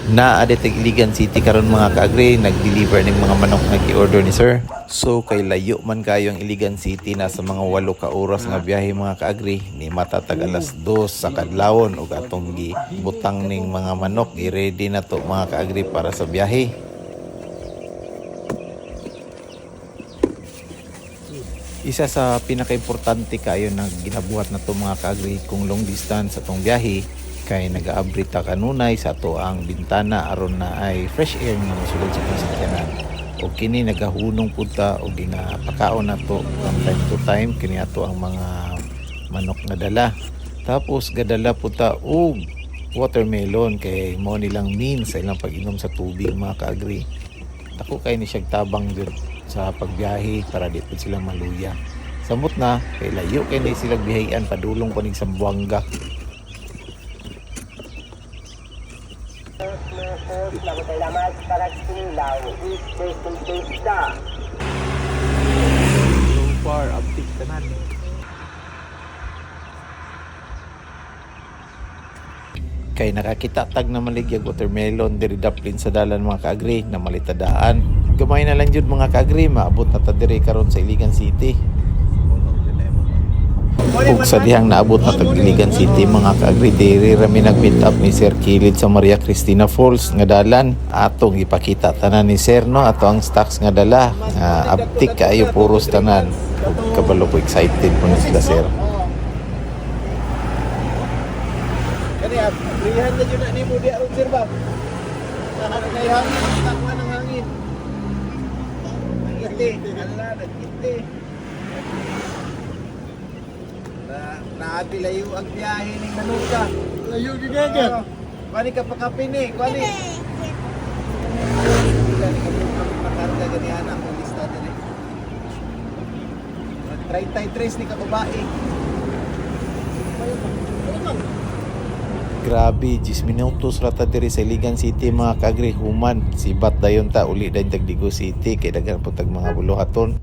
Naadetag Iligan City karon mga kaagri, nag-deliver ng mga manok na gi-order ni sir. So kay layo man kayo ang Iligan City, nasa mga 8 ka oras nga biyahe mga kaagri, ni matatag alas 2 sa kadlawon ug atong gibutang ning mga manok, i-ready na to mga kaagri para sa biyahe. Isa sa pinaka-importante kayo na ginabuhat na to mga kaagri kung long distance atong biyahe, kay nag-aabri ta kanunay sa ato ang bintana aron na ay fresh air nga mosulod sa pasakyanan. O kini nagahunong punta o ginapakaon na to from time to time kini ato ang mga manok na dala. Tapos gadala punta og watermelon kay mo nilang mean sa ilang pag-inom sa tubig mga kaagri. Ako kay ni siyang tabang dun sa pagbiyahe para di pud sila maluya. Samot na kay layo kay ni sila biyahean padulong ko ning Sambuanga. Salamat para sa Kinilaw. So far, uptick tanan. Kay nakakita tag na maligyag watermelon diri daplin sa dalan mga kaagri na malitadaan. Gamay na lang jud mga kaagri, maabot na ta diri karon sa Iligan City. Ug sa dihang naabot na tag Iligan City mga kaagri, diri rami nag-meet up ni Sir Kilid sa Maria Cristina Falls nga dalan. Atong ipakita tanan ni Sir no ato ang stocks nga dala. Uptick kaayo puros tanan. Ug kabalo ko excited po na sila Sir. Kaya, rihan na yun na ni mo di aron sir ba? Nakakay hangin, takwa ng hangin. Nagkiti, ala, nagkiti. Naapilayo ang biyahe ng manuka. Layo din nga. Kwani ka pakapin eh, kwani. Kwani ka pakarga gani anak ang lista din eh. 33 ni ka babae. Grabe, 10 minutos rata diri sa Iligan City mga kaagri, human. Sibat dayon ta uli dayon tag Digo City kay daghan po tag mga buluhaton.